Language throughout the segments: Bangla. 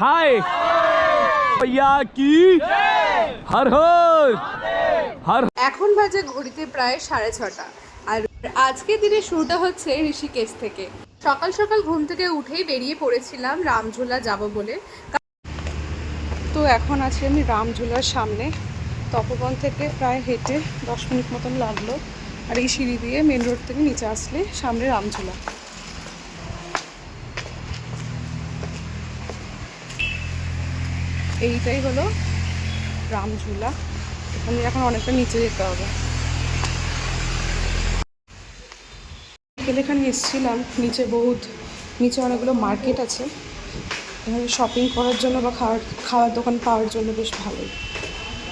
हाय भैया की हर हर हर। এখন বাজে ঘড়িতে প্রায় 6:30 আর আজকে দিনের শুরুটা হচ্ছে ঋষিকেশ থেকে। সকাল সকাল ঘুম থেকে উঠেই বেরিয়ে পড়েছিলাম রামঝুলা যাব বলে। তো এখন আছি আমি রামঝুলার সামনে। তপবন থেকে প্রায় হেঁটে 10 মিনিট মতন লাগলো। আর এই সিঁড়ি দিয়ে মেন রোড থেকে নিচে আসলে সামনে রামঝুলা। এইটাই হলো রামঝুলা। এখানে এখন অনেকটা নিচে যেতে হবে। এখানে এসেছিলাম নিচে অনেকগুলো মার্কেট আছে। এখানে শপিং করার জন্য বা খাওয়ার দোকান পাওয়ার জন্য বেশ ভালোই।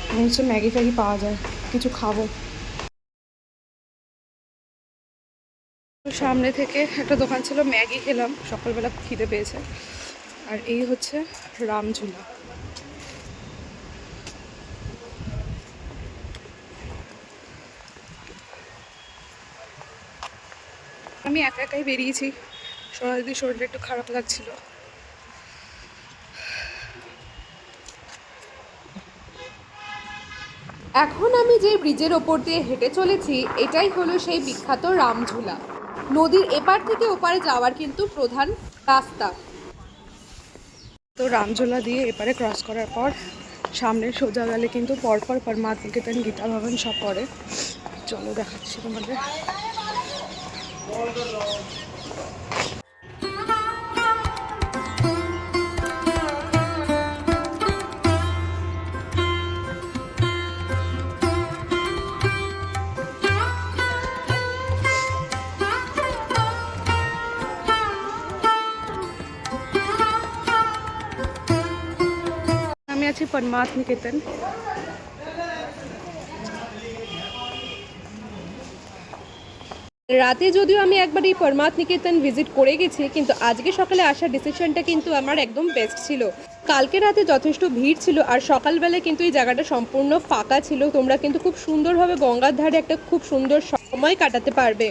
এখানে হচ্ছে ম্যাগি ফ্যাগি পাওয়া যায়, কিছু খাবো। সামনে থেকে একটা দোকান ছিল, ম্যাগি খেলাম, সকালবেলা খিদে পেয়েছে। আর এই হচ্ছে রামঝুলা। আমি একা একাই বেরিয়েছি, সোনাদিদির শরীরটা একটু খারাপ লাগছিল। এখন আমি যে ব্রিজের ওপর দিয়ে হেঁটে চলেছি এটাই হলো সেই বিখ্যাত রামঝুলা। নদীর এপার থেকে ওপারে যাওয়ার কিন্তু প্রধান রাস্তা। তো রামঝুলা দিয়ে এপারে ক্রস করার পর সামনে সোজা গেলে কিন্তু পরপর পরমাত্ম নিকেতন, গীতা ভবন সব পড়ে। চলো দেখাচ্ছি তোমাদের। আমি আছি পরমাত্ম নিকেতন। রাতে যদিও আমি একবার এই পরমাত্ম নিকেতন ভিজিট করে গেছি, কিন্তু আজকে সকালে আসার ডিসিশনটা কিন্তু আমার একদম বেস্ট ছিল। কালকে রাতে যথেষ্ট ভিড় ছিল আর সকালবেলায় কিন্তু এই জায়গাটা সম্পূর্ণ ফাঁকা ছিল। তোমরা কিন্তু খুব সুন্দরভাবে গঙ্গার ধারে একটা খুব সুন্দর সময় কাটাতে পারবে।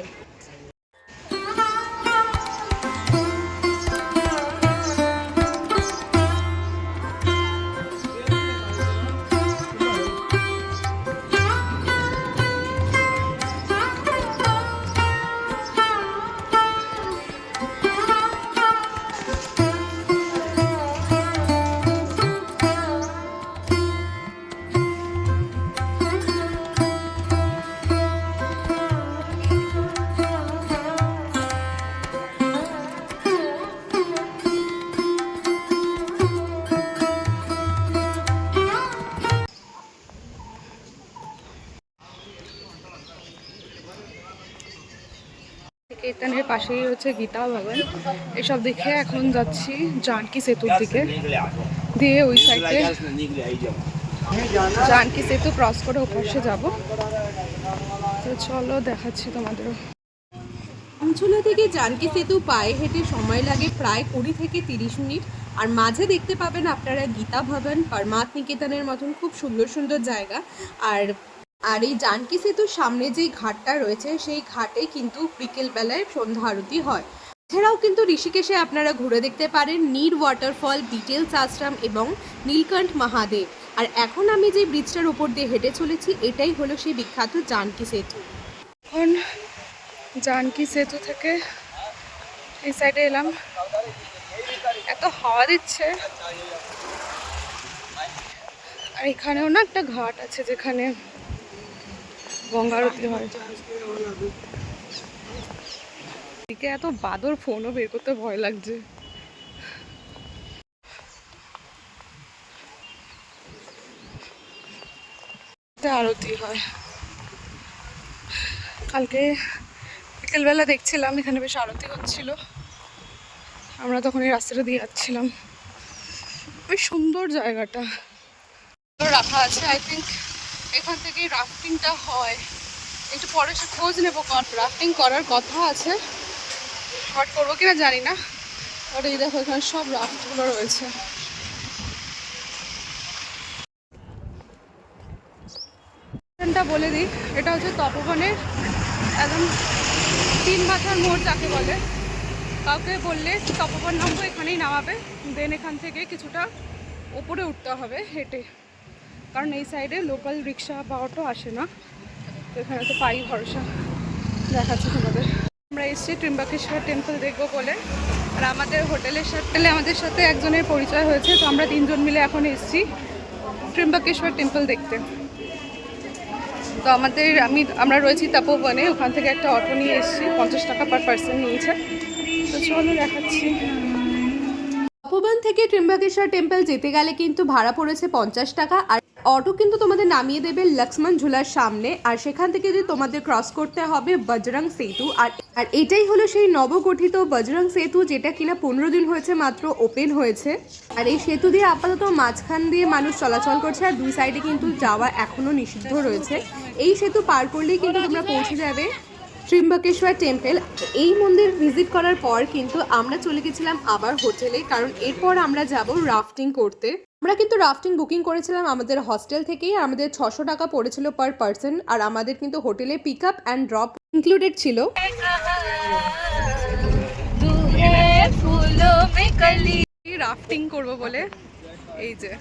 নিকেতনের পাশেই হচ্ছে গীতা ভবন। এসব দেখে এখন যাচ্ছি জানকী সেতুর দিকে, দিয়ে ওই সাইডে জানকী সেতু ক্রস করে ওপাশে যাব। তো চলো দেখাচ্ছি তোমাদেরও। রামঝুলা থেকে জানকী সেতু পায়ে হেঁটে সময় লাগে প্রায় 20 থেকে 30 মিনিট। আর মাঝে দেখতে পাবেন আপনারা গীতা ভবন, পরমাত্ম নিকেতনের মতন খুব সুন্দর সুন্দর জায়গা। আর এই জানকী সেতুর সামনে যেই ঘাটটা রয়েছে সেই ঘাটে কিন্তু বিকেলবেলায় সন্ধ্যা আরতি হয়। এছাড়াও কিন্তু ঋষিকেশে আপনারা ঘুরে দেখতে পারেন নীর ওয়াটারফল, বিটেলস আশ্রম এবং নীলকণ্ঠ মহাদেব। আর এখন আমি যে ব্রিজটার উপর দিয়ে হেঁটে চলেছি এটাই হলো সেই বিখ্যাত জানকী সেতু। এখন জানকী সেতু থেকে এই সাইডে এলাম। এত হাওয়া দিচ্ছে। আর এখানেও না একটা ঘাট আছে যেখানে গঙ্গা আরতি হয়। এদিকে এত বাদর, ফোনও বের করতে ভয় লাগছে। আরতি হয়। কালকে বিকেলবেলা দেখছিলাম এখানে বেশ আরতি হচ্ছিল। আমরা তখন এই রাস্তাটা দিয়ে যাচ্ছিলাম। বেশ সুন্দর জায়গাটা রাখা আছে। আই থিঙ্ক এখান থেকে রাফটিংটা হয়। একটু পরে সে খোঁজ নেবো, কারণ রাফটিং করার কথা আছে। বাট করবো কিনা জানি না। আর এই দেখো এখানে সব রাফটগুলো রয়েছে। বলে দিই, এটা হচ্ছে তপবনের একদম 3 মাথার মোড় যাকে বলে। কাউকে বললে তপোবন নামবো, এখানেই নামাবে, দেন এখান থেকে কিছুটা ওপরে উঠতে হবে হেঁটে, কারণ এই সাইডে লোকাল রিক্সা বা অটো আসে না, তো এখানে তো পাই ভরসা। দেখাচ্ছি তোমাদের, আমরা এসেছি ত্রিম্বকেশ্বর টেম্পল দেখবো বলে, আর আমাদের হোটেলের আমাদের সাথে একজনের পরিচয় হয়েছে, তো আমরা 3 জন মিলে এখন এসেছি ত্রিম্বকেশ্বর টেম্পল দেখতে। তো আমরা রয়েছি তপোবনে, ওখান থেকে একটা অটো নিয়ে এসেছি, 50 টাকা পার পার্সন নিয়েছে। তো চলো দেখাচ্ছি। তপোবন থেকে ত্রিম্বকেশ্বর টেম্পল যেতে গেলে কিন্তু ভাড়া পড়েছে 50 টাকা, আর অটো কিন্তু তোমাদের নামিয়ে দেবে লক্ষ্মণ ঝুলার সামনে, আর সেখান থেকে যে তোমাদের ক্রস করতে হবে বজরং সেতু। আর এটাই হলো সেই নবগঠিত বজরং সেতু, যেটা কিনা 15 দিন হয়েছে মাত্র ওপেন হয়েছে। আর এই সেতু দিয়ে আপাতত মাঝখান দিয়ে মানুষ চলাচল করছে, আর 2 সাইডে কিন্তু যাওয়া এখনো নিষিদ্ধ রয়েছে। এই সেতু পার করলেই কিন্তু তোমরা পৌঁছে যাবে ত্রিম্বকেশ্বর টেম্পল। এই মন্দির ভিজিট করার পর কিন্তু আমরা চলে গেছিলাম আবার হোটেলে, কারণ এরপর আমরা যাব রাফটিং করতে। আমরা কিন্তু রাফটিং বুকিং করেছিলাম আমাদের হস্টেল থেকেই, আমাদের 600 টাকা পড়েছিল পার পার্সন, আর আমাদের কিন্তু হোটেলে pick up and drop included ছিল। রাফটিং করব বলে এই যে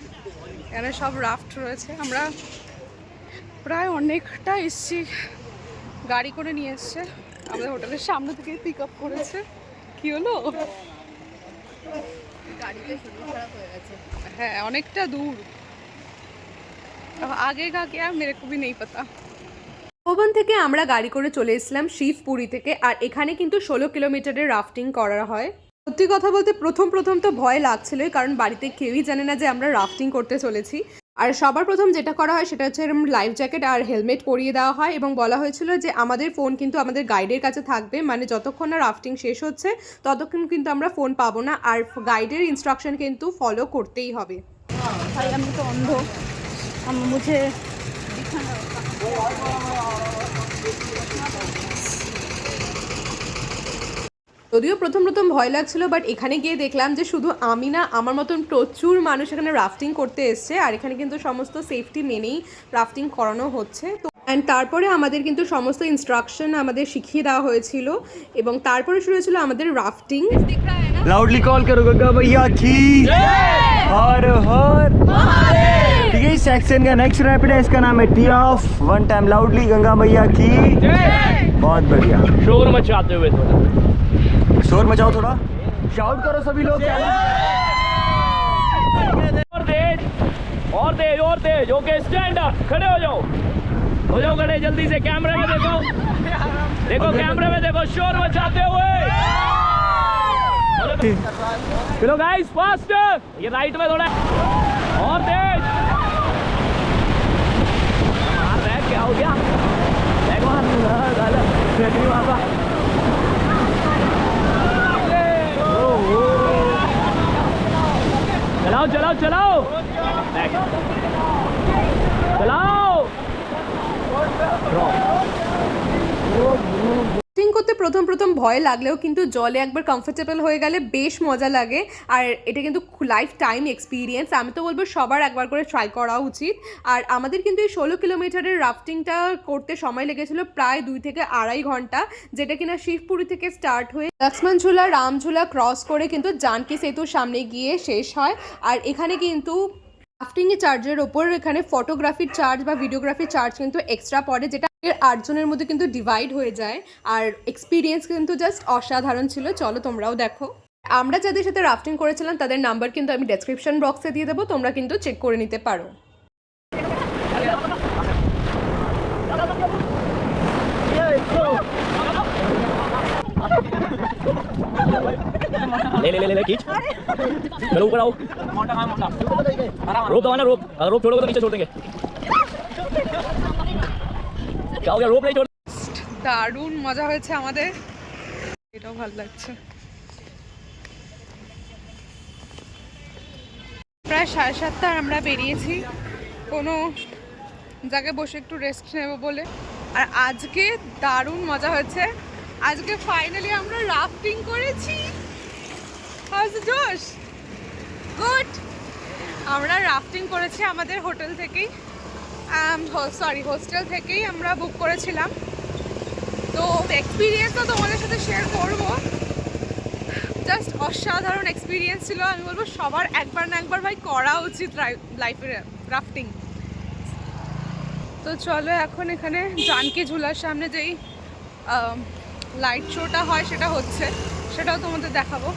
এখানে সব রাফট রয়েছে। আমরা প্রায় অনেকটা এসছি, গাড়ি করে নিয়ে এসছে, আমাদের হোটেলের সামনে থেকে পিক আপ করেছে। কি হলো, হ্যাঁ অনেকটা দূর, আগে কা क्या मेरे को भी नहीं पता। তপোবন থেকে আমরা গাড়ি করে চলে এসেছিলাম শিবপুরি থেকে, আর এখানে কিন্তু 16 কিলোমিটারের রাফটিং করা হয়। সত্যি কথা বলতে প্রথম তো ভয় লাগছিল, কারণ বাড়িতে কেউই জানে না যে আমরা রাফটিং করতে চলেছি। আর সবার প্রথম যেটা করা হয় সেটা হচ্ছে লাইফ জ্যাকেট আর হেলমেট পরিয়ে দেওয়া হয়, এবং বলা হয়েছিল যে আমাদের ফোন কিন্তু আমাদের গাইডের কাছে থাকবে, মানে যতক্ষণ না রাফটিং শেষ হচ্ছে ততক্ষণ কিন্তু আমরা ফোন পাবো না, আর গাইডের ইনস্ট্রাকশন কিন্তু ফলো করতেই হবে। ভাই আমি তো অন্ধ, মুঝে যদিও প্রথম ভয় লাগছিল, বাট এখানে গিয়ে দেখলাম যে শুধু আমি না, আমার মতন প্রচুর মানুষ এখানে রাফটিং করতে এসছে, আর এখানে কিন্তু সমস্ত সেফটি মেনেই রাফটিং করানো হচ্ছে। তো অ্যান্ড তারপরে আমাদের কিন্তু সমস্ত ইনস্ট্রাকশন আমাদের শিখিয়ে দেওয়া হয়েছিল, এবং তারপরে শুরু হয়েছিল আমাদের রাফটিং। लाउडली कॉल करो गंगा भैया की हर हर महादेव। ठीक है, इस सेक्शन का नेक्स्ट रैपिड है, इसका नाम है T of. 1 time loudly Ganga मैया की। बहुत बढ़िया, शोर मचाते हुए थोड़ा शोर मचाओ, थोड़ा शाउट करो सभी लोग। और तेज ओके, स्टैंड अप, खड़े हो जाओ खड़े, जल्दी से कैमरे में देखो कैमरे में देखो, शोर मचाते हुए। चलो गाइस फास्ट, ये राइट में थोड़ा और तेज। क्या हो गया, चलाओ चलाओ করতে প্রথম ভয় লাগলেও কিন্তু জলে একবার কমফোর্টেবল হয়ে গেলে বেশ মজা লাগে, আর এটা কিন্তু লাইফ টাইম এক্সপিরিয়েন্স। আমি তো বলবো সবার একবার করে ট্রাই করা উচিত। আর আমাদের কিন্তু এই 16 কিলোমিটারের রাফটিংটা করতে সময় লেগেছিল প্রায় 2 থেকে 2.5 ঘন্টা, যেটা কিনা শিবপুরি থেকে স্টার্ট হয়ে লক্ষ্মণ ঝুলা রামঝুলা ক্রস করে কিন্তু জানকী সেতুর সামনে গিয়ে শেষ হয়। আর এখানে কিন্তু রাফটিংয়ের চার্জের ওপর এখানে ফটোগ্রাফির চার্জ বা ভিডিওগ্রাফির চার্জ কিন্তু এক্সট্রা পড়ে, যেটা 8 জনের মধ্যে কিন্তু ডিভাইড হয়ে যায়। আর এক্সপিরিয়েন্স কিন্তু জাস্ট অসাধারণ ছিল, চলো তোমরাও দেখো। আমরা যাদের সাথে রাফটিং করেছিলাম তাদের নাম্বার কিন্তু আমি ডেসক্রিপশন বক্সে দিয়ে দেবো, তোমরা কিন্তু চেক করে নিতে পারো। ले खींच, चलो ऊपर आओ, रोप दबाना, रोप अगर रोप छोड़ोगे तो नीचे छोड़ देंगे। क्या हो गया, रोप नहीं छोड़। দারুণ মজা হয়েছে আমাদের, এটাও ভালো লাগছে। প্রায় 7:30 আমরা বেরিয়েছি কোনো জায়গায় বসে একটু রেস্ট নেব বলে। আর আজকে দারুণ মজা হয়েছে, আজকে ফাইনালি আমরা রাফটিং করেছি। জোশ গুড, আমরা রাফটিং করেছি আমাদের হোটেল থেকেই, হোস্টেল থেকেই আমরা বুক করেছিলাম। তো এক্সপিরিয়েন্সও তোমাদের সাথে শেয়ার করব, জাস্ট অসাধারণ এক্সপিরিয়েন্স ছিল। আমি বলবো সবার একবার না একবার ভাই করা উচিত লাইফে রাফটিং। তো চলো এখন এখানে জানকী ঝুলার সামনে যেই লাইট শোটা হয় সেটা হচ্ছে, সেটাও তোমাদের দেখাবো।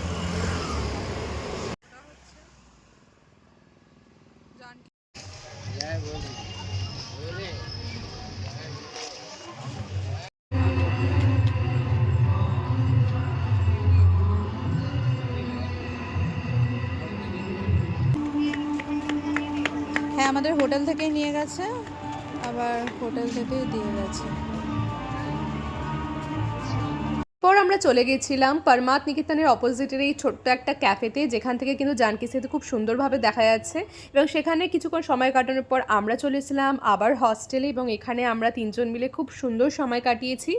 হ্যাঁ, আমাদের হোটেল থেকেই নিয়ে গেছে, আবার হোটেল থেকেই দিয়ে গেছে। পর আমরা চলে গেছিলাম পরমাত নিকেতনের অপোজিটের এই ছোট্ট একটা ক্যাফেতে, যেখান থেকে কিন্তু জানকী সেতু খুব সুন্দরভাবে দেখা যাচ্ছে। এবং সেখানে কিছুক্ষণ সময় কাটানোর পর আমরা চলেছিলাম আবার হস্টেলে, এবং এখানে আমরা 3 জন মিলে খুব সুন্দর সময় কাটিয়েছি।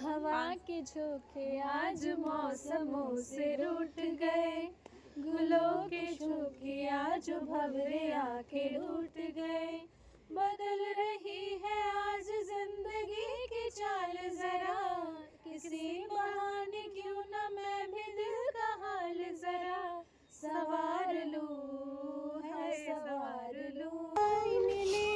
हवा के झोंके आज मौसमों से रूठ गए, गुलों के झोंके आज भंवरे आके उठ गए। बदल रही है आज जिंदगी की चाल जरा, किसी बहाने क्यों ना मैं भी दिल का हाल जरा सवार लूं, है सवार लूं। मिली